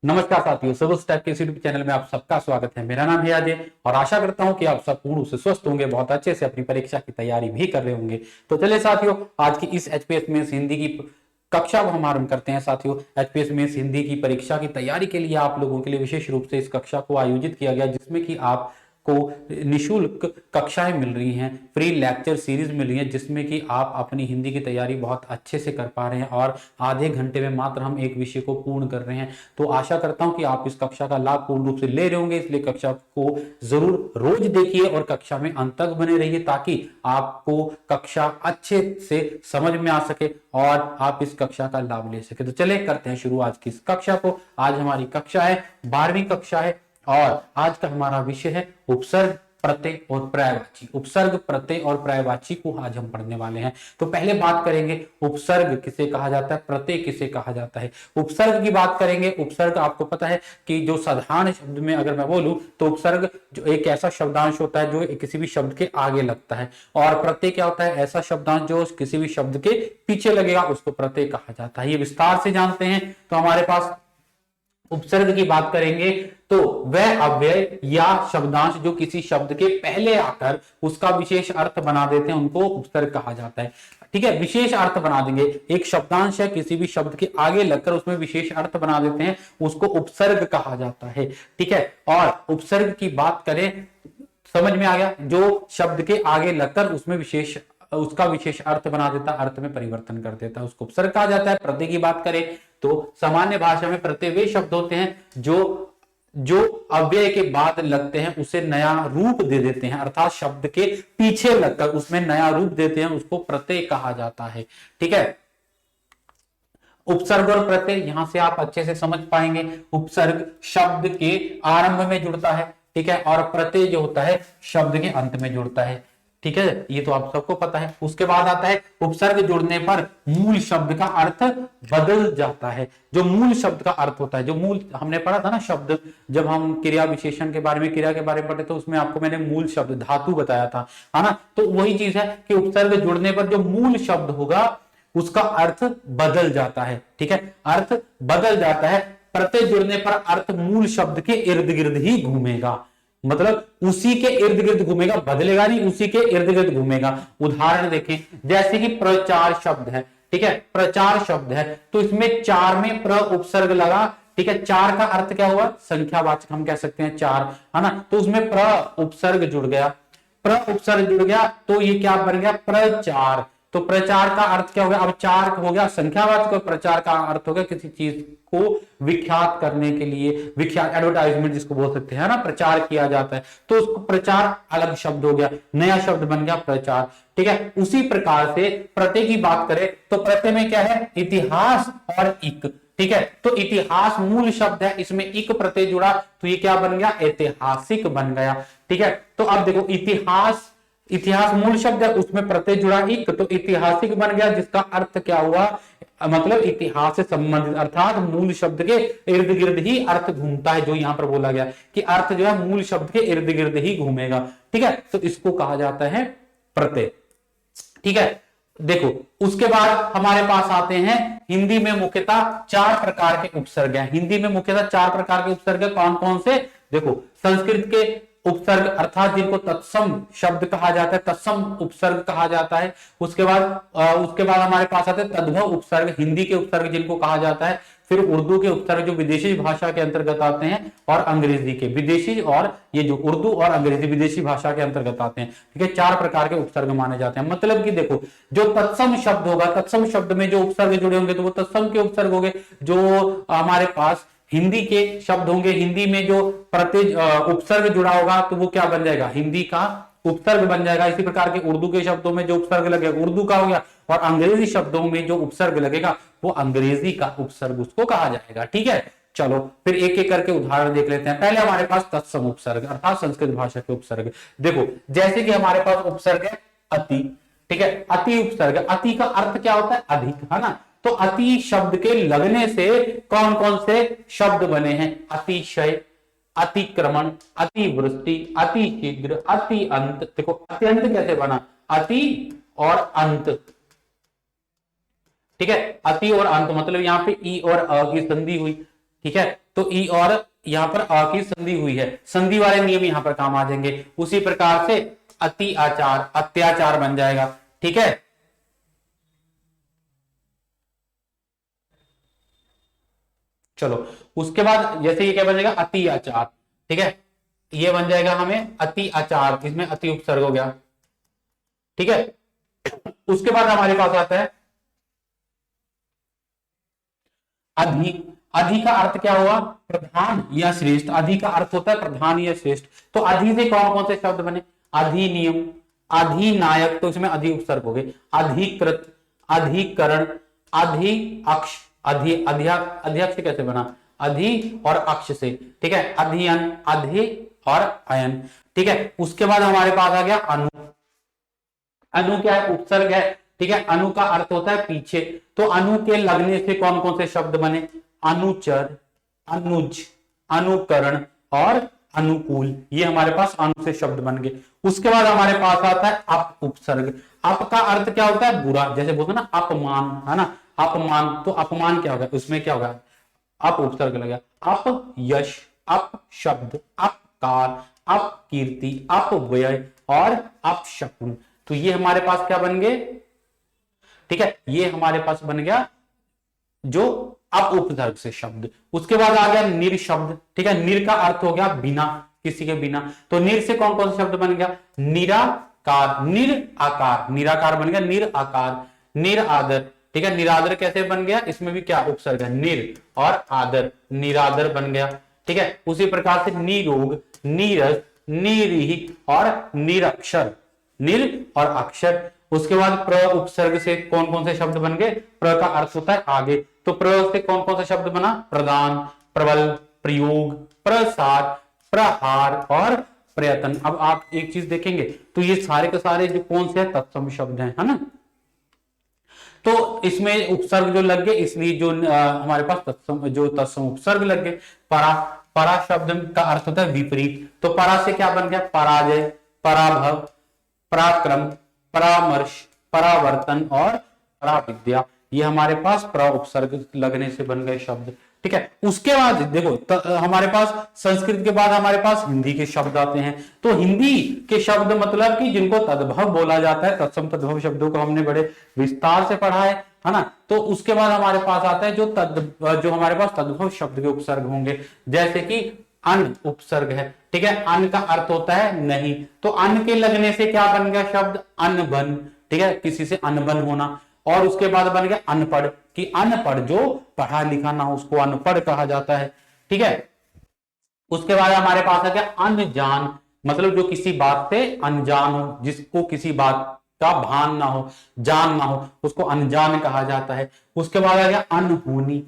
नमस्कार साथियों, सब स्टेप के यूट्यूब चैनल में आप सबका स्वागत है। मेरा नाम है अजय और आशा करता हूं कि आप सब पूर्ण रूप से स्वस्थ होंगे, बहुत अच्छे से अपनी परीक्षा की तैयारी भी कर रहे होंगे। तो चलिए साथियों, आज की इस एचपीएस मेंस हिंदी की कक्षा को हम आरंभ करते हैं। साथियों, एचपीएस मेंस हिंदी की परीक्षा की तैयारी के लिए आप लोगों के लिए विशेष रूप से इस कक्षा को आयोजित किया गया, जिसमें कि आप को निशुल्क कक्षाएं मिल रही हैं, फ्री लेक्चर सीरीज मिल रही है, जिसमें कि आप अपनी हिंदी की तैयारी बहुत अच्छे से कर पा रहे हैं और आधे घंटे में मात्र हम एक विषय को पूर्ण कर रहे हैं। तो आशा करता हूं कि आप इस कक्षा का लाभ पूर्ण रूप से ले रहे होंगे, इसलिए कक्षा को जरूर रोज देखिए और कक्षा में अंत तक बने रहिए, ताकि आपको कक्षा अच्छे से समझ में आ सके और आप इस कक्षा का लाभ ले सके। तो चले करते हैं शुरू आज की इस कक्षा को। आज हमारी कक्षा है 12वीं कक्षा है और आज का हमारा विषय है उपसर्ग, प्रत्यय और पर्यायवाची। उपसर्ग, प्रत्यय और पर्यायवाची को आज हम पढ़ने वाले हैं। तो पहले बात करेंगे उपसर्ग किसे कहा जाता है, प्रत्यय किसे कहा जाता है। उपसर्ग की बात करेंगे। उपसर्ग आपको पता है कि जो साधारण शब्द में अगर मैं बोलूं तो उपसर्ग जो एक ऐसा शब्दांश होता है जो किसी भी शब्द के आगे लगता है, और प्रत्यय क्या होता है, ऐसा शब्दांश जो किसी भी शब्द के पीछे लगेगा, उसको प्रत्यय कहा जाता है। ये विस्तार से जानते हैं। तो हमारे पास उपसर्ग की बात करेंगे तो वह अव्यय या शब्दांश जो किसी शब्द के पहले आकर उसका विशेष अर्थ बना देते हैं, उनको उपसर्ग कहा जाता है। ठीक है, विशेष अर्थ बना देंगे। एक शब्दांश है, किसी भी शब्द के आगे लगकर उसमें विशेष अर्थ बना देते हैं, उसको उपसर्ग कहा जाता है। ठीक है, और उपसर्ग की बात करें, समझ में आ गया, जो शब्द के आगे लगकर उसमें उसका विशेष अर्थ बना देता, अर्थ में परिवर्तन कर देता, उसको उपसर्ग कहा जाता है। प्रत्यय की बात करें तो सामान्य भाषा में प्रत्यय वे शब्द होते हैं जो अव्यय के बाद लगते हैं, उसे नया रूप दे देते हैं, अर्थात शब्द के पीछे लगकर उसमें नया रूप देते हैं, उसको प्रत्यय कहा जाता है। ठीक है, उपसर्ग और प्रत्यय यहां से आप अच्छे से समझ पाएंगे। उपसर्ग शब्द के आरंभ में जुड़ता है, ठीक है, और प्रत्यय जो होता है शब्द के अंत में जुड़ता है। ठीक है, ये तो आप सबको पता है। उसके बाद आता है उपसर्ग जुड़ने पर मूल शब्द का अर्थ बदल जाता है। जो मूल शब्द का अर्थ होता है, जो मूल हमने पढ़ा था ना शब्द, जब हम क्रिया विशेषण के बारे में, क्रिया के बारे में पढ़े तो उसमें आपको मैंने मूल शब्द धातु बताया था, है ना। तो वही चीज है कि उपसर्ग जुड़ने पर जो मूल शब्द होगा उसका अर्थ बदल जाता है। ठीक है, अर्थ बदल जाता है। प्रत्यय जुड़ने पर अर्थ मूल शब्द के इर्द गिर्द ही घूमेगा, मतलब उसी के इर्द गिर्द घूमेगा, बदलेगा नहीं, उसी के इर्द गिर्द घूमेगा। उदाहरण देखें, जैसे कि प्रचार शब्द है, ठीक है, प्रचार शब्द है तो इसमें चार में प्र उपसर्ग लगा। ठीक है, चार का अर्थ क्या हुआ, संख्यावाचक हम कह सकते हैं चार, है ना। तो उसमें प्र उपसर्ग जुड़ गया, प्र उपसर्ग जुड़ गया तो ये क्या बन गया, प्रचार। तो प्रचार का अर्थ क्या हो गया, अब चार हो गया संख्यावाचक, और प्रचार का अर्थ हो गया किसी चीज को विख्यात करने के लिए, विख्यात एडवर्टाइजमेंट जिसको बोल सकते हैं ना, प्रचार किया जाता है, तो उसको प्रचार अलग शब्द हो गया, नया शब्द बन गया प्रचार। ठीक है, उसी प्रकार से प्रत्यय की बात करें तो प्रत्यय में क्या है, इतिहास और इक। ठीक है, तो इतिहास मूल शब्द है, इसमें इक प्रत्यय जुड़ा तो ये क्या बन गया, ऐतिहासिक बन गया। ठीक है, तो अब देखो इतिहास, इतिहास मूल शब्द है, उसमें प्रत्यय जुड़ा इक तो ऐतिहासिक बन गया, जिसका अर्थ क्या हुआ, मतलब इतिहास से संबंधित, अर्थात मूल शब्द के इर्द गिर्द ही अर्थ घूमता है। जो यहां पर बोला गया कि अर्थ जो है मूल शब्द के इर्द गिर्द ही घूमेगा। ठीक है, तो इसको कहा जाता है प्रत्यय। ठीक है, देखो उसके बाद हमारे पास आते हैं, हिंदी में मुख्यतः चार प्रकार के उपसर्ग हैं। हिंदी में मुख्यतः चार प्रकार के उपसर्ग कौन कौन से, देखो संस्कृत के उपसर्ग अर्थात जिनको तत्सम शब्द कहा जाता है, तत्सम उपसर्ग कहा जाता है। उसके बाद हमारे पास आते हैं तद्भव उपसर्ग, हिंदी के उपसर्ग जिनको कहा जाता है। फिर उर्दू के उपसर्ग जो विदेशी भाषा के अंतर्गत आते हैं, और अंग्रेजी के, विदेशी और ये जो उर्दू और अंग्रेजी विदेशी भाषा के अंतर्गत आते हैं। ठीक है, चार प्रकार के उपसर्ग माने जाते हैं। मतलब कि देखो जो तत्सम शब्द होगा, तत्सम शब्द में जो उपसर्ग जुड़े होंगे तो वो तत्सम के उपसर्ग होंगे। जो हमारे पास हिंदी के शब्द होंगे, हिंदी में जो प्रत्यय उपसर्ग जुड़ा होगा तो वो क्या बन जाएगा, हिंदी का उपसर्ग बन जाएगा। इसी प्रकार के उर्दू के शब्दों में जो उपसर्ग लगेगा उर्दू का हो गया, और अंग्रेजी शब्दों में जो उपसर्ग लगेगा वो अंग्रेजी का उपसर्ग उसको कहा जाएगा। ठीक है, चलो फिर एक एक करके उदाहरण देख लेते हैं। पहले हमारे पास तत्सम उपसर्ग अर्थात संस्कृत भाषा के उपसर्ग। देखो जैसे कि हमारे पास उपसर्ग है अति। ठीक है, अति उपसर्ग, अति का अर्थ क्या होता है, अधिक, है ना। तो अति शब्द के लगने से कौन कौन से शब्द बने हैं, अतिशय, अतिक्रमण, अतिवृष्टि, अति शीघ्र, अति अंत। देखो अति अंत कैसे बना, अति और अंत। ठीक है, अति और अंत मतलब यहां पे ई और अ की संधि हुई। ठीक है, तो ई और यहाँ पर अ की संधि हुई है, संधि वाले नियम यहाँ पर काम आ जाएंगे। उसी प्रकार से अति आचार अत्याचार बन जाएगा। ठीक है, चलो उसके बाद जैसे ये क्या बन जाएगा, अति आचार। ठीक है, ये बन जाएगा हमें अति आचार, इसमें अति उपसर्ग हो गया। ठीक है, उसके बाद हमारे पास आता है अधि। अधि का अर्थ क्या हुआ, प्रधान या श्रेष्ठ। अधि का अर्थ होता है प्रधान या श्रेष्ठ। तो अधि से कौन कौन से शब्द बने, अधिनियम, अधिनायक, तो इसमें अधि उपसर्ग हो गए, अधिकृत, अधिकरण, अधिअक्ष, अध्यक्ष कैसे बना, अधि और अक्ष से। ठीक है, अधियन, अधि और अयन। ठीक है, उसके बाद हमारे पास आ गया अनु। अनु क्या है, उपसर्ग है। ठीक है, अनु का अर्थ होता है पीछे। तो अनु के लगने से कौन कौन से शब्द बने, अनुचर, अनुज, अनुकरण और अनुकूल। ये हमारे पास अनु से शब्द बन गए। उसके बाद हमारे पास आता है अप उपसर्ग। अप का अर्थ क्या होता है, बुरा, जैसे बोलते ना अपमान, है ना, अपमान। तो अपमान क्या होगा, उसमें क्या होगा, अप उपसर्ग लगा। अप यश, अप शब्द, अपकार, अप कीर्ति, अप व्यय और अप शकुन। तो ये हमारे पास क्या बन गए, ठीक है, ये हमारे पास बन गया जो अप उपसर्ग से शब्द। उसके बाद आ गया निर शब्द। ठीक है, निर का अर्थ हो गया बिना, किसी के बिना। तो निर से कौन कौन सा शब्द बन गया, निराकार, निर आकार, निराकार बन गया, निर आकार, निर आदर। ठीक है, निरादर कैसे बन गया, इसमें भी क्या उपसर्ग है, निर और आदर, निरादर बन गया। ठीक है, उसी प्रकार से निरोग, नीरस, निरीह और निरक्षर, निर और अक्षर। उसके बाद प्र उपसर्ग से कौन कौन से शब्द बन गए, प्र का अर्थ होता है आगे। तो प्र से कौन कौन सा शब्द बना, प्रदान, प्रबल, प्रयोग, प्रसार, प्रहार और प्रयत्न। अब आप एक चीज देखेंगे तो ये सारे के सारे जो कौन से तत्सम शब्द हैं, है ना। तो इसमें उपसर्ग जो लग गए, इसलिए जो हमारे पास तत्सम उपसर्ग लग गए। परा, परा शब्द का अर्थ होता है विपरीत। तो परा से क्या बन गया, पराजय, पराभव, पराक्रम, परामर्श, परावर्तन और पराविद्या। ये हमारे पास प्र उपसर्ग लगने से बन गए शब्द। ठीक है, उसके बाद देखो हमारे पास संस्कृत के बाद हमारे पास हिंदी के शब्द आते हैं। तो हिंदी के शब्द मतलब कि जिनको तद्भव बोला जाता है, तत्सम तद्भव शब्दों को हमने बड़े विस्तार से पढ़ा है ना। तो उसके बाद हमारे पास आता है जो हमारे पास तद्भव शब्द के उपसर्ग होंगे, जैसे कि अन उपसर्ग है। ठीक है, अन का अर्थ होता है नहीं। तो अन के लगने से क्या बन गया शब्द, अनबन। ठीक है, किसी से अनबन होना। और उसके बाद बन गया अनपढ़, कि अनपढ़ जो पढ़ा लिखा ना हो उसको अनपढ़ कहा जाता है। ठीक है, उसके बाद हमारे पास आ गया अनजान, मतलब जो किसी बात से अनजान हो, जिसको किसी बात का भान ना हो, जान ना हो, उसको अनजान कहा जाता है। उसके बाद आ गया अनहोनी,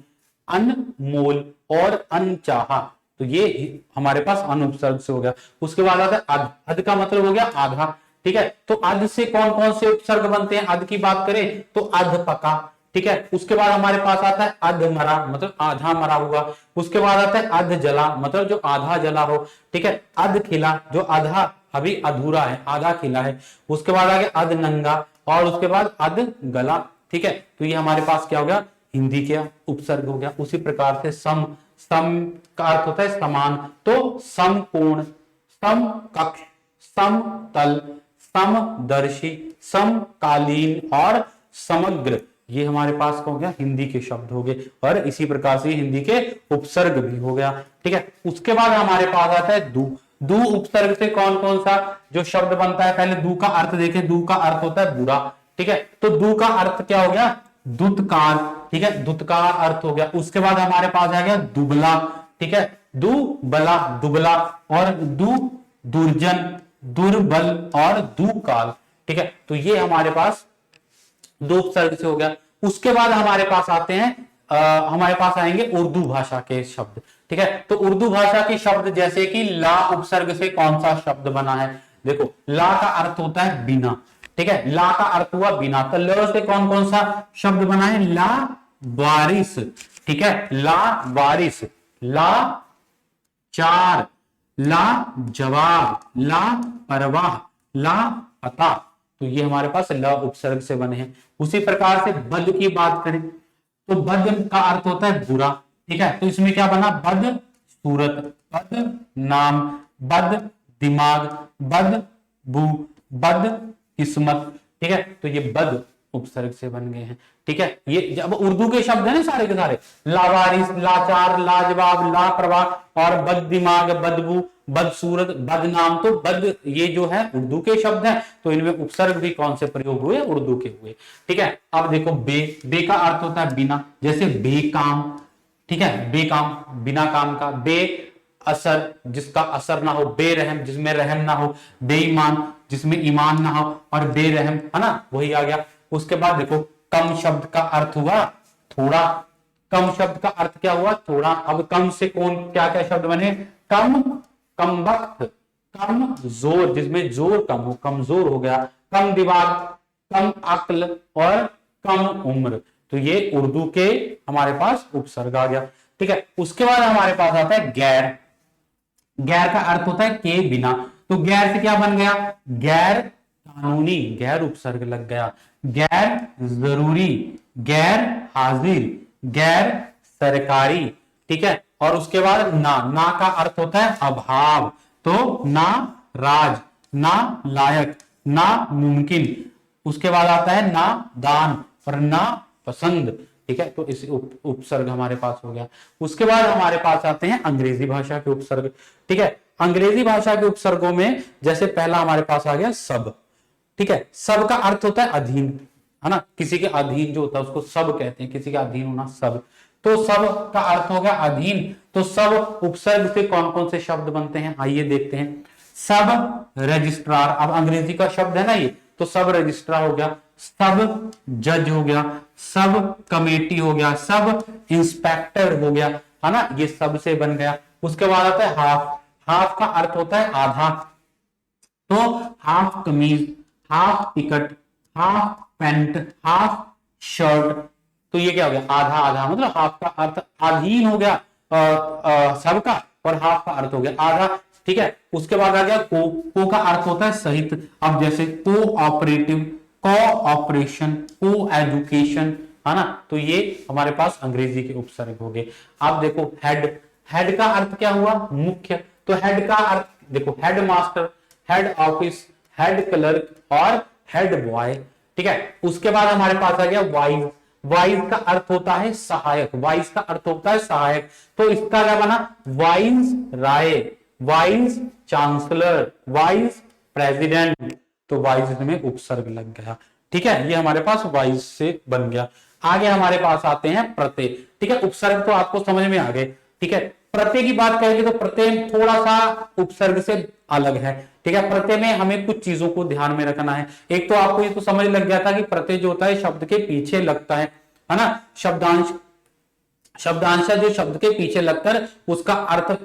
अनमोल और अनचाहा। तो ये हमारे पास अनुपसर्ग से हो गया। उसके बाद आता है अध, अध का मतलब हो गया आधा। ठीक है, तो अध से कौन कौन से उपसर्ग बनते हैं, अध की बात करें तो अध पका। ठीक है, उसके बाद हमारे पास आता है अध मरा, मतलब आधा मरा हुआ। उसके बाद आता है अध जला, मतलब जो आधा जला हो। ठीक है, अध खिला, जो आधा अभी अधूरा है, आधा खिला है। उसके बाद आ गया अध नंगा और उसके बाद अध गला। ठीक है, तो ये हमारे पास क्या हो गया, हिंदी के उपसर्ग हो गया। उसी प्रकार से सम, सम का अर्थ होता है समान। तो समकोण, समकक्ष, समतल, समदर्शी, समकालीन और समग्र, ये हमारे पास हो गया हिंदी के शब्द हो गए। और इसी प्रकार से हिंदी के उपसर्ग भी हो गया। ठीक है, उसके बाद हमारे पास आता है दू। दू उपसर्ग से कौन कौन सा जो शब्द बनता है, पहले दू का अर्थ देखें। दू का अर्थ होता है बुरा। ठीक है, तो दू का अर्थ क्या हो गया, दुत्कार। ठीक है, दुत्कार अर्थ हो गया। उसके बाद हमारे पास आ गया दुबला। ठीक है, दुबला, दुबला और दुर्जन, दुर्बल और दुकाल। ठीक है, तो ये हमारे पास दो उपसर्ग से हो गया। उसके बाद हमारे पास आते हैं हमारे पास आएंगे उर्दू भाषा के शब्द। ठीक है, तो उर्दू भाषा के शब्द जैसे कि ला उपसर्ग से कौन सा शब्द बना है, देखो ला का अर्थ होता है बिना। ठीक है, ला का अर्थ हुआ बिना। तो ल से कौन कौन सा शब्द बना है, ला बारिश। ठीक है, ला बारिश, ला चार, ला जवाब, ला परवाह, ला पता। तो ये हमारे पास ल उपसर्ग से बने हैं। उसी प्रकार से बद की बात करें तो बद का अर्थ होता है बुरा। ठीक है, तो इसमें क्या बना, बद सूरत, बद नाम, बद दिमाग, बद बू, बद किस्मत। ठीक है, तो ये बद उपसर्ग से बन गए हैं। ठीक है, ये जब उर्दू के शब्द है ना सारे के सारे, लावारिस, लाचार, लाजवाब, लापरवाह और बद दिमाग, बदबू, बदसूरत, बदनाम, तो बद ये जो है उर्दू के शब्द हैं, तो इनमें उपसर्ग भी कौन से प्रयोग हुए, उर्दू के हुए। ठीक है, अब देखो बे का अर्थ होता है बिना, जैसे बेकाम। ठीक है, बेकाम बिना काम का, बे असर जिसका असर ना हो, बेरहम जिसमें रहम ना हो, बेईमान जिसमें ईमान ना हो, और बेरहम, है ना, वही आ गया। उसके बाद देखो कम शब्द का अर्थ हुआ थोड़ा, कम शब्द का अर्थ क्या हुआ, थोड़ा। अब कम से कौन क्या क्या शब्द बने, कम, कम वक्त, कम जोर जिसमें जोर कम हो, कमजोर हो गया, कम दिमाग, कम अक्ल और कम उम्र। तो ये उर्दू के हमारे पास उपसर्ग आ गया। ठीक है, उसके बाद हमारे पास आता है गैर। गैर का अर्थ होता है के बिना, तो गैर से क्या बन गया, गैर कानूनी, गैर उपसर्ग लग गया, गैर जरूरी, गैर हाजिर, गैर सरकारी। ठीक है, और उसके बाद ना का अर्थ होता है अभाव, तो ना राज, ना लायक, ना मुमकिन। उसके बाद आता है ना दान और ना पसंद। ठीक है, तो इस उपसर्ग हमारे पास हो गया। उसके बाद हमारे पास आते हैं अंग्रेजी भाषा के उपसर्ग। ठीक है, अंग्रेजी भाषा के उपसर्गों में जैसे पहला हमारे पास आ गया सब। ठीक है, सब का अर्थ होता है अधीन, है ना, किसी के अधीन जो होता है उसको सब कहते हैं, किसी के अधीन होना सब। तो सब का अर्थ हो गया अधीन। तो सब उपसर्ग से कौन कौन से शब्द बनते हैं, आइए देखते हैं। सब रजिस्ट्रार, अब अंग्रेजी का शब्द है ना ये, तो सब रजिस्ट्रार हो गया, सब जज हो गया, सब कमेटी हो गया, सब इंस्पेक्टर हो गया, है ना, ये सब से बन गया। उसके बाद आता है हाफ। हाफ का अर्थ होता है आधा, तो हाफ कमीज, half ticket, half pant, half shirt. तो ये क्या हो गया, आधा आधा, मतलब हाफ का अर्थ अधीन हो गया सबका, और हाफ का अर्थ हो गया आधा। ठीक है, उसके बाद आ गया को का अर्थ होता है सहित। अब जैसे कोऑपरेटिव, कोऑपरेशन, को एजुकेशन, है ना, तो ये हमारे पास अंग्रेजी के उपसर्ग हो गए। अब देखो हेड। हेड का अर्थ क्या हुआ, मुख्य। तो हेड का अर्थ देखो, head master, head office, head clerk और हेड बॉय। ठीक है, उसके बाद हमारे पास आ गया वाइज। वाइज का अर्थ होता है सहायक, वाइज का अर्थ होता है सहायक, तो इसका क्या बना, वाइज राय, वाइज चांसलर, वाइज प्रेसिडेंट। तो वाइज में उपसर्ग लग गया। ठीक है, ये हमारे पास वाइज से बन गया। आगे हमारे पास आते हैं प्रत्यय। ठीक है, उपसर्ग तो आपको समझ में आ गए। ठीक है, प्रत्यय की बात करेंगे तो प्रत्यय थोड़ा सा उपसर्ग से अलग है। ठीक है, प्रत्यय में हमें कुछ चीजों को ध्यान में रखना है। एक तो आपको ये तो समझ लग गया था कि प्रत्यय जो होता है शब्द के पीछे लगता है ना, शब्दांश, शब्दांश जो शब्द के पीछे लगकर उसका अर्थ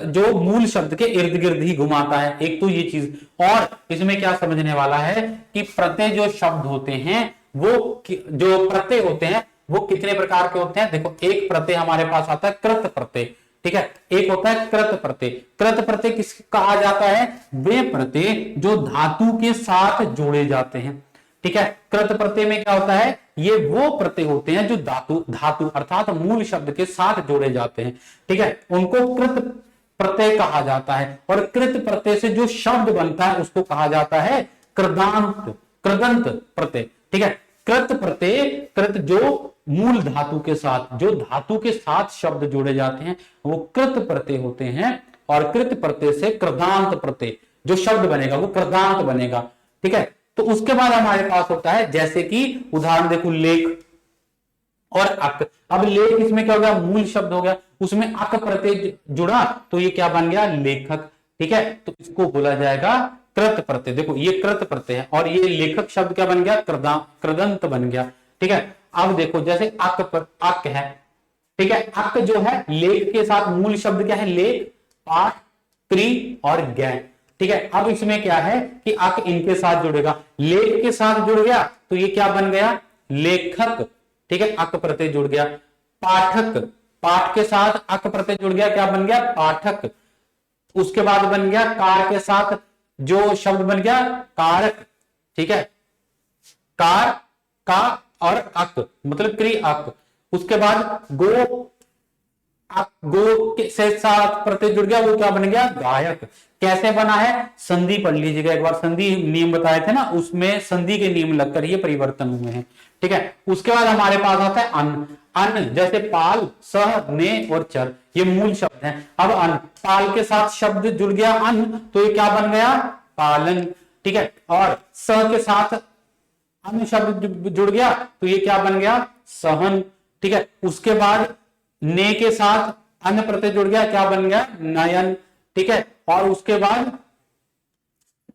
जो मूल शब्द के इर्द गिर्द ही घुमाता है। एक तो ये चीज, और इसमें क्या समझने वाला है कि प्रत्यय जो शब्द होते हैं, वो जो प्रत्यय होते हैं वो कितने प्रकार के होते हैं। देखो, एक प्रत्यय हमारे पास आता है कृत प्रत्यय। ठीक है, एक होता है कृत प्रत्यय। कृत प्रत्यय किस कहा जाता है, वे प्रत्यय जो धातु के साथ जोड़े जाते हैं। ठीक है, कृत प्रत्यय में क्या होता है, ये वो प्रत्यय होते हैं जो धातु अर्थात मूल शब्द के साथ जोड़े जाते हैं। ठीक है, उनको कृत प्रत्यय कहा जाता है, और कृत प्रत्यय से जो शब्द बनता है उसको कहा जाता है कृदांत, कृदंत प्रत्यय। ठीक है, कृत प्रत्यय, कृत जो मूल धातु के साथ, जो धातु के साथ शब्द जोड़े जाते हैं वो कृत प्रत्यय होते हैं, और कृत प्रत्यय से कृदांत प्रत्यय जो शब्द बनेगा वो कृदांत बनेगा। ठीक है, तो उसके बाद हमारे पास होता है, जैसे कि उदाहरण देखो, लेख और अक। अब लेख इसमें क्या हो गया, मूल शब्द हो गया, उसमें अक प्रत्यय जुड़ा तो ये क्या बन गया, लेखक। ठीक है, तो इसको बोला जाएगा कृत प्रत्यय। देखो ये कृत प्रत्यय है, और ये लेखक शब्द क्या बन गया, कृदंत बन गया। ठीक है, अब देखो जैसे अक है। ठीक है, अक जो है लेख के साथ मूल शब्द क्या है, लेख, पाठ, त्रि और गै। ठीक है, अब इसमें क्या है कि अक इनके साथ जुड़ेगा, लेख के साथ जुड़ गया तो ये क्या बन गया, लेखक। ठीक है, अक प्रत्यय जुड़ गया। पाठक, पाठ के साथ अक प्रत्यय जुड़ गया, क्या बन गया, पाठक। उसके बाद बन गया कार के साथ जो शब्द बन गया, कारक। ठीक है, कार, का और अक मतलब क्रि अक। उसके बाद गो गो के से साथ प्रत्यय जुड़ गया, वो क्या बन गया, गायक। कैसे बना है, संधि पढ़ लीजिएगा एक बार, संधि नियम बताए थे ना, उसमें संधि के नियम लगकर ये परिवर्तन हुए हैं। ठीक है, उसके बाद हमारे पास आता है अन। अन जैसे पाल, सह, ने और चर, ये मूल शब्द हैं। अब अन, पाल के साथ शब्द जुड़ गया अन, तो ये क्या बन गया, पालन। ठीक है, और सह के साथ अन्य शब्द जुड़ गया तो ये क्या बन गया, सहन। ठीक है, उसके बाद ने के साथ अन्य प्रत्यय जुड़ गया, क्या बन गया, नयन। ठीक है, और उसके बाद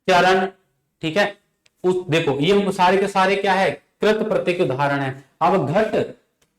चरण। ठीक है, उस देखो ये सारे के सारे क्या है, कृत प्रत्यय के उदाहरण है। अब घट,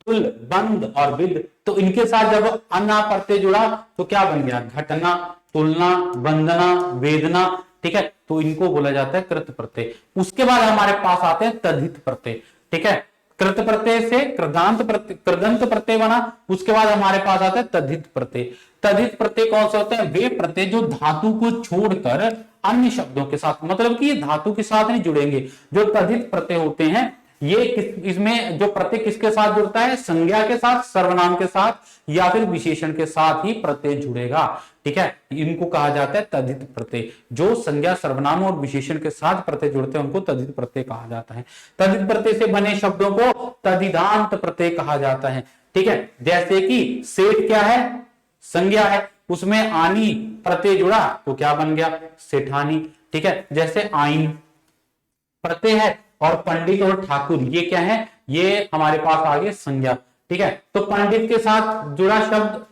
तुल, बंद और विद, तो इनके साथ जब अन्ना प्रत्यय जुड़ा तो क्या बन गया, घटना, तुलना, बंदना, वेदना। ठीक है, तो इनको बोला जाता है कृत प्रत्यय। उसके बाद हमारे पास आते हैं तद्धित प्रत्यय। ठीक है, कृत प्रत्यय से कृदंत प्रत्यय बना, उसके बाद हमारे पास आता है तद्धित प्रत्यय। तद्धित प्रत्यय कौन से होते हैं, वे प्रत्यय जो धातु को छोड़कर अन्य शब्दों के साथ, मतलब कि ये धातु के साथ नहीं जुड़ेंगे। जो तद्धित प्रत्यय होते हैं ये इसमें जो प्रत्यय किसके साथ जुड़ता है, संज्ञा के साथ, सर्वनाम के साथ या फिर विशेषण के साथ ही प्रत्यय जुड़ेगा। ठीक है, इनको कहा जाता है तद्धित प्रत्यय। जो संज्ञा, सर्वनाम और विशेषण के साथ प्रत्यय जुड़ते हैं उनको तद्धित प्रत्यय कहा जाता है। तद्धित प्रत्यय से बने शब्दों को तद्धिदांत प्रत्यय कहा जाता है। ठीक है, जैसे कि सेठ क्या है, संज्ञा है, उसमें आनी प्रत्यय जुड़ा तो क्या बन गया, सेठानी। ठीक है, जैसे आइन प्रत्यय है, और पंडित और ठाकुर ये क्या है, ये हमारे पास आ गए संज्ञा। ठीक है, तो पंडित के साथ जुड़ा शब्द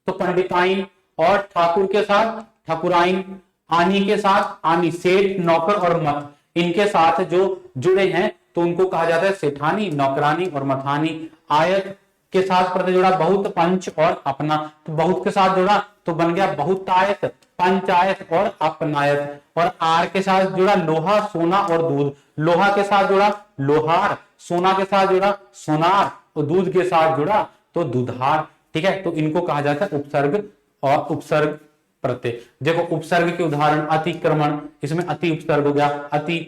तो पंडिताइन, और ठाकुर के साथ ठाकुराइन, आनी के साथ आनी, सेठ, नौकर और मत, इनके साथ जो जुड़े हैं तो उनको कहा जाता है सेठानी, नौकरानी और मथानी। आयत के साथ प्रत्यय जुड़ा बहुत, पंच और अपना, तो बहुत के साथ जुड़ा तो बन गया बहुतायत, पंचायत और अपनायत। और आर के साथ जुड़ा लोहा, सोना और दूध, लोहा के साथ जुड़ा लोहार, सोना के साथ जुड़ा सोनार और दूध के साथ जुड़ा तो दुधार। ठीक है, तो इनको कहा जाता है उपसर्ग और उपसर्ग प्रत्यय। देखो उपसर्ग के उदाहरण, अतिक्रमण, इसमें अति उपसर्ग हो गया, अति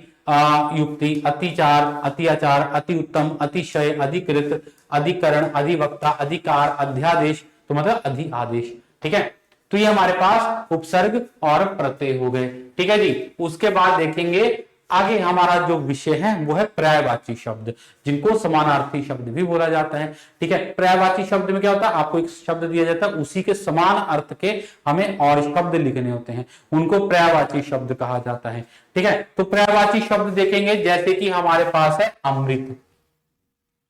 युक्ति, अतिचार, अति आचार, अति उत्तम, अतिशय, अधिकृत, अधिकरण, अधिवक्ता, अधिकार, अध्यादेश, तो मतलब अधि आदेश। ठीक है, तो ये हमारे पास उपसर्ग और प्रत्यय हो गए। ठीक है जी, उसके बाद देखेंगे आगे हमारा जो विषय है वो है पर्यायवाची शब्द, जिनको समानार्थी शब्द भी बोला जाता है। ठीक है, पर्यायवाची शब्द में क्या होता है, आपको एक शब्द दिया जाता है, उसी के समान अर्थ के हमें और शब्द लिखने होते हैं, उनको पर्यायवाची शब्द कहा जाता है। ठीक है, तो पर्यायवाची शब्द देखेंगे, जैसे कि हमारे पास है अमृत।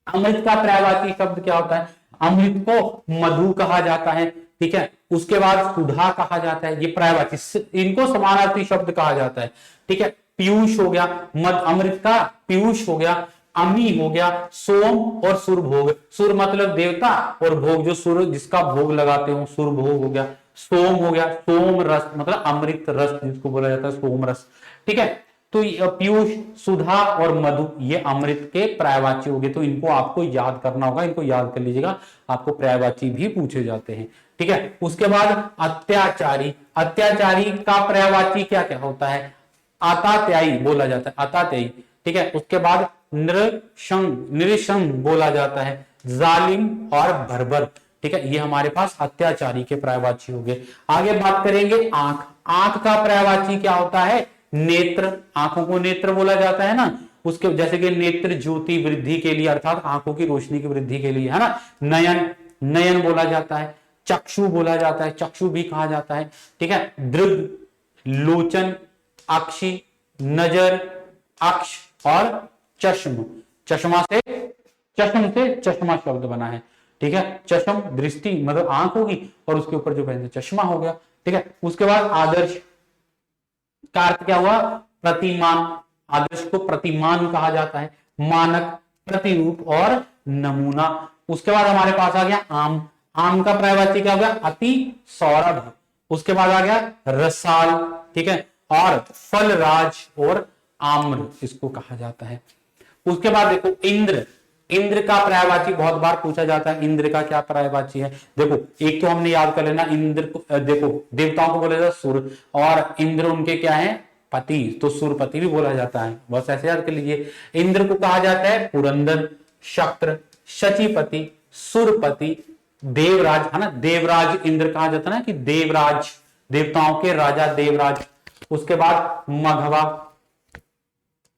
अमृत का पर्यायवाची शब्द क्या होता है, अमृत को मधु कहा जाता है। ठीक है, उसके बाद सुधा कहा जाता है, ये पर्यायवाची, इनको समानार्थी शब्द कहा जाता है। ठीक है, पीयूष हो गया, मद अमृत का पीयूष हो गया, अमी हो गया, सोम और सुरभोग, सुर मतलब देवता और भोग जो सुर जिसका भोग लगाते हो, सुरभोग हो गया, सोम हो गया, सोम रस मतलब अमृत रस जिसको बोला जाता है सोम रस। ठीक है, तो पीयूष, सुधा और मधु ये अमृत के पर्यायवाची हो गए, तो इनको आपको याद करना होगा, इनको याद कर लीजिएगा, आपको पर्यायवाची भी पूछे जाते हैं। ठीक है, उसके बाद अत्याचारी, अत्याचारी का पर्यायवाची क्या क्या होता है, आतात्यायी बोला जाता है, आतात्यायी। ठीक है, उसके बाद निरसंग बोला जाता है, जालिम और बर्बर। ठीक है, ये हमारे पास अत्याचारी के पर्यायवाची हो गए। आगे बात करेंगे आंख, आंख का पर्यायवाची क्या होता है, नेत्र, आंखों को नेत्र बोला जाता है ना, उसके जैसे कि नेत्र ज्योति वृद्धि के लिए, अर्थात आंखों की रोशनी की वृद्धि के लिए, है ना। नयन, नयन बोला जाता है, चक्षु बोला जाता है, चक्षु भी कहा जाता है। ठीक है, दृग, लोचन, अक्षी, नजर, अक्ष और चश्म, चश्मा से चश्मा शब्द बना है। ठीक है, चश्म दृष्टि मतलब आंख होगी और उसके ऊपर जो पहनते चश्मा हो गया। ठीक है, उसके बाद आदर्श का अर्थ क्या हुआ, प्रतिमान, आदर्श को प्रतिमान कहा जाता है, मानक, प्रतिरूप और नमूना। उसके बाद हमारे पास आ गया आम, आम का पर्यायवाची क्या हो गया, अति सौरभ। उसके बाद आ गया रसाल। ठीक है, और फलराज और आम्र इसको कहा जाता है। उसके बाद देखो इंद्र, इंद्र का पर्यायवाची बहुत बार पूछा जाता है, इंद्र का क्या पर्यायवाची है, देखो एक तो हमने याद कर लेना, इंद्र को देखो देवताओं को बोला जाता है सुर, और इंद्र उनके क्या है, पति, तो सुरपति भी बोला जाता है, बस ऐसे याद कर लीजिए। इंद्र को कहा जाता है पुरंदर, शक्र, शचीपति, सुरपति, देवराज है ना, देवराज इंद्र कहा जाता है ना कि देवराज, देवताओं के राजा देवराज। उसके बाद मघवा,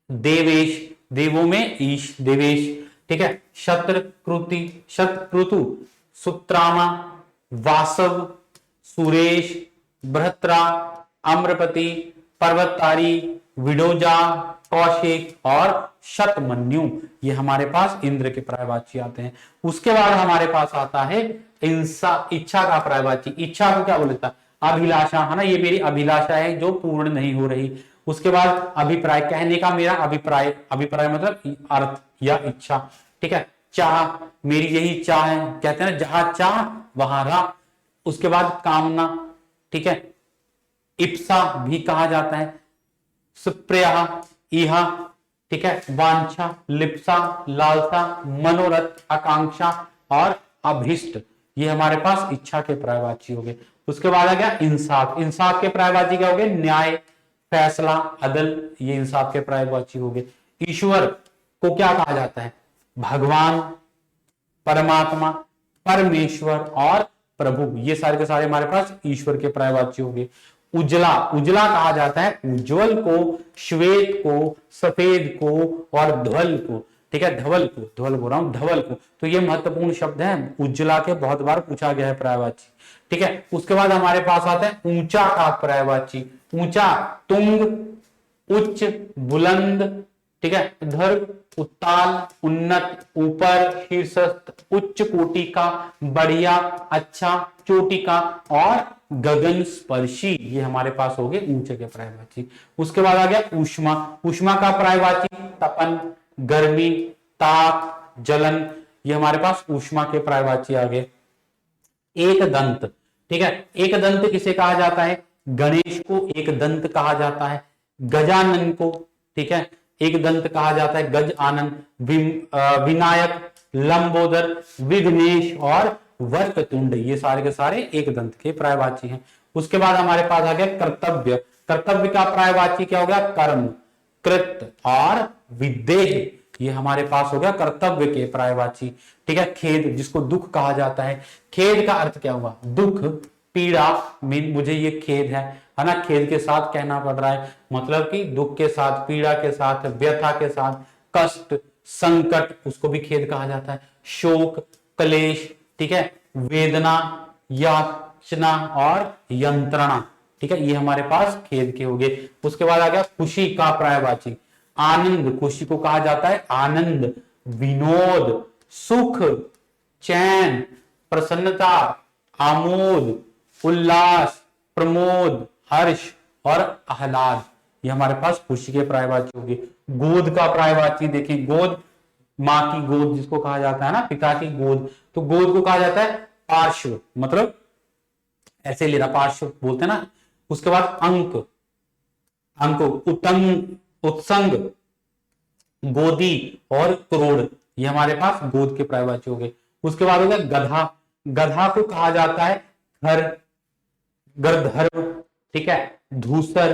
देवेश, देवों में ईश, देवेश, ठीक है। शतकृति, शतक्रतु, सुत्रामा, वासव, सुरेश, बृहत्रा, आम्रपति, पर्वतारी, विडोजा, कौशिक और शतमन्यु, ये हमारे पास इंद्र के पर्यायवाची आते हैं। उसके बाद हमारे पास आता है इच्छा का पर्यायवाची। इच्छा को क्या बोलता है? अभिलाषा, है ना, ये मेरी अभिलाषा है जो पूर्ण नहीं हो रही। उसके बाद अभिप्राय, कहने का मेरा अभिप्राय, अभिप्राय मतलब अर्थ या इच्छा, ठीक है। चाह, मेरी यही चाह है, कहते हैं ना जहां चाह वहां राह। उसके बाद कामना, ठीक है, इप्सा भी कहा जाता है। सुप्रिया, इहा, ठीक है, वांछा, लिप्सा, लालसा, मनोरथ, आकांक्षा और अभिष्ट, ये हमारे पास इच्छा के पर्यायवाची हो गए। उसके बाद आ गया इंसाफ। इंसाफ के पर्यायवाची क्या हो गए? न्याय, फैसला, अदल, ये इंसाफ के पर्यायवाची हो गए। ईश्वर को क्या कहा जाता है? भगवान, परमात्मा, परमेश्वर और प्रभु, ये सारे के सारे हमारे पास ईश्वर के पर्यायवाची हो गए। उजला, उजला कहा जाता है उज्जवल को, श्वेत को, सफेद को और धवल को, ठीक है, धवल को, धवल बोल रहा हूं, धवल को। तो ये महत्वपूर्ण शब्द है, उज्जला के बहुत बार पूछा गया है पर्यायवाची, ठीक है। उसके बाद हमारे पास आता है ऊंचा का पर्यायवाची। ऊंचा, तुंग, उच्च, बुलंद, ठीक है, दर्घ, उत्ताल, उन्नत, ऊपर, शीर्षस्थ, उच्च कोटि का, बढ़िया, अच्छा, चोटी का और गगन स्पर्शी, ये हमारे पास हो गए ऊंचे के पर्यायवाची। उसके बाद आ गया ऊष्मा। ऊष्मा का पर्यायवाची तपन, गर्मी, ताप, जलन, ये हमारे पास ऊष्मा के पर्यायवाची आ गए। एक दंत, ठीक है, एक दंत किसे कहा जाता है? गणेश को एक दंत कहा जाता है। गजानन को, ठीक है, एक दंत कहा जाता है, गज आनंद। विनायक, लंबोदर, विघ्नेश और वक्रतुंड, ये सारे के सारे एक दंत के पर्यायवाची हैं। उसके बाद हमारे पास आ गया कर्तव्य। कर्तव्य का पर्यायवाची क्या हो गया? कर्म, कृत और विदेह, ये हमारे पास हो गया कर्तव्य के पर्यायवाची, ठीक है। खेद, जिसको दुख कहा जाता है। खेद का अर्थ क्या हुआ? दुख, पीड़ा, मुझे ये खेद है ना, खेद के साथ कहना पड़ रहा है, मतलब कि दुख के साथ, पीड़ा के साथ, व्यथा के साथ, कष्ट, संकट, उसको भी खेद कहा जाता है। शोक, क्लेश, ठीक है, वेदना, याचना और यंत्रणा, ठीक है, ये हमारे पास खेद के हो गए। उसके बाद आ गया खुशी का पर्यायवाची। आनंद, खुशी को कहा जाता है आनंद। विनोद, सुख, चैन, प्रसन्नता, आमोद, उल्लास, प्रमोद, हर्ष और आह्लाद, ये हमारे पास खुशी के पर्यायवाची होगी। गोद का पर्यायवाची देखें, गोद, माँ की गोद जिसको कहा जाता है ना, पिता की गोद, तो गोद को कहा जाता है पार्श्व, मतलब ऐसे लेना, पार्श्व बोलते हैं ना। उसके बाद अंक, अंक, उत्तंग, उत्संग, गोदी और क्रोड़, ये हमारे पास गोद के पर्यायवाची हो गए। उसके बाद हो गया गधा। गधा को कहा जाता है घर, गर्धर्व, ठीक है, धूसर,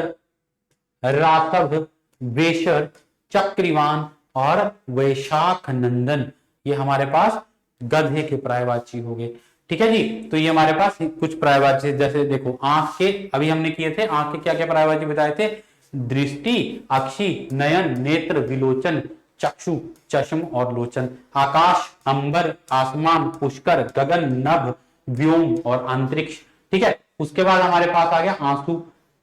रातव, वेशर, चक्रिवान और वैशाख नंदन, ये हमारे पास गधे के पर्यायवाची हो गए, ठीक है जी। तो ये हमारे पास कुछ पर्यायवाची, जैसे देखो आंख के, अभी हमने किए थे, आंख के क्या क्या पर्यायवाची बताए थे? दृष्टि, अक्षि, नयन, नेत्र, विलोचन, चक्षु, चश्म और लोचन। आकाश, अंबर, आसमान, पुष्कर, गगन, नभ, व्योम और अंतरिक्ष, ठीक है। उसके बाद हमारे पास आ गया आंसू,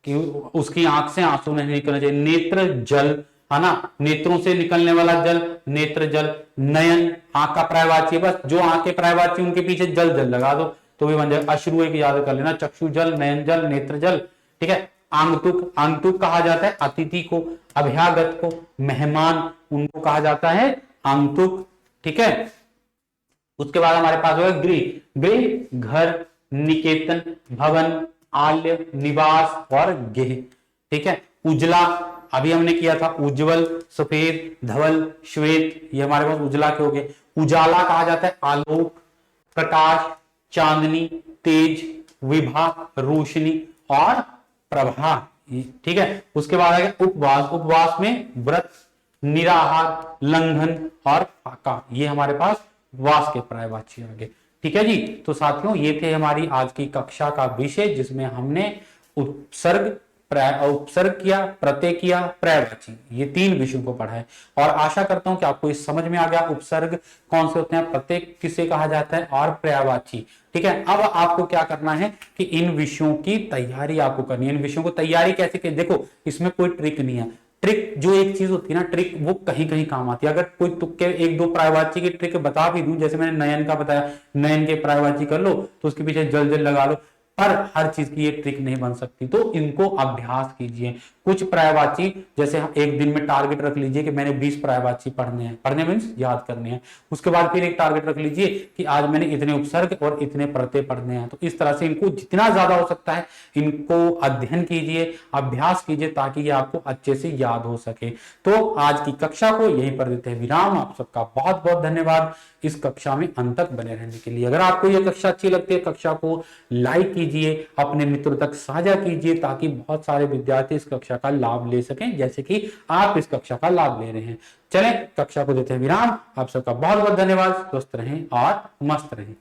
कि उसकी आंख से आंसू नहीं निकलना चाहिए। नेत्र जल, है ना, नेत्रों से निकलने वाला जल, नेत्र जल। नयन, आंख का पर्यायवाची है, बस जो आंख के पर्यायवाची उनके पीछे जल जल लगा दो तो भी बन जाएगा। अश्रु एक याद कर लेना, चक्षु जल, नयन जल, नेत्र जल, ठीक है। आंगतुक, आंगतुक कहा जाता है अतिथि को, अभ्यागत को, मेहमान, उनको कहा जाता है आंगतुक, ठीक है। उसके बाद हमारे पास होगा गृह। गृह घर, निकेतन, भवन, आल्य, निवास और गेह, ठीक है। उजला, अभी हमने किया था उज्जवल, सफेद, धवल, श्वेत, ये हमारे पास उजला के हो गए। उजाला कहा जाता है आलोक, प्रकाश, चांदनी, तेज, विभा, रोशनी और प्रभा, ठीक है। उसके बाद आ गया उपवास। उपवास में व्रत, निराहार, लंघन और फाका, ये हमारे पास उपवास के पर्यायवाची आ गए, ठीक है जी। तो साथियों ये थे हमारी आज की कक्षा का विषय, जिसमें हमने उपसर्ग, उपसर्ग किया, प्रत्यय किया, पर्यायवाची, ये 3 विषयों को पढ़ा है। और आशा करता हूं कि आपको इस समझ में आ गया उपसर्ग कौन से होते हैं, प्रत्यय किसे कहा जाता है और पर्यायवाची। ठीक है, अब आपको क्या करना है कि इन विषयों की तैयारी आपको करनी है। इन विषयों को तैयारी कैसे की, देखो इसमें कोई ट्रिक नहीं है। ट्रिक जो एक चीज होती है ना, ट्रिक वो कहीं कहीं काम आती है। अगर कोई तुक्के 1-2 पर्यायवाची की ट्रिक बता भी दूं, जैसे मैंने नयन का बताया, नयन के पर्यायवाची कर लो तो उसके पीछे जल जल लगा लो, पर हर चीज की ये ट्रिक नहीं बन सकती। तो इनको अभ्यास कीजिए। कुछ पर्यायवाची जैसे हम एक दिन में टारगेट रख लीजिए कि मैंने 20 पर्यायवाची पढ़ने हैं, पढ़ने मीन्स याद करने हैं। उसके बाद फिर एक टारगेट रख लीजिए कि आज मैंने इतने उपसर्ग और इतने प्रत्यय पढ़ने हैं। तो इस तरह से इनको जितना ज्यादा हो सकता है इनको अध्ययन कीजिए, अभ्यास कीजिए, ताकि ये आपको अच्छे से याद हो सके। तो आज की कक्षा को यहीं पर देते हैं विराम। आप सबका बहुत बहुत धन्यवाद इस कक्षा में अंत तक बने रहने के लिए। अगर आपको यह कक्षा अच्छी लगती है, कक्षा को लाइक कीजिए, अपने मित्रों तक साझा कीजिए, ताकि बहुत सारे विद्यार्थी इस कक्षा का लाभ ले सकें, जैसे कि आप इस कक्षा का लाभ ले रहे हैं। चलें, कक्षा को देते हैं विराम। आप सबका बहुत बहुत धन्यवाद। स्वस्थ रहें और मस्त रहें।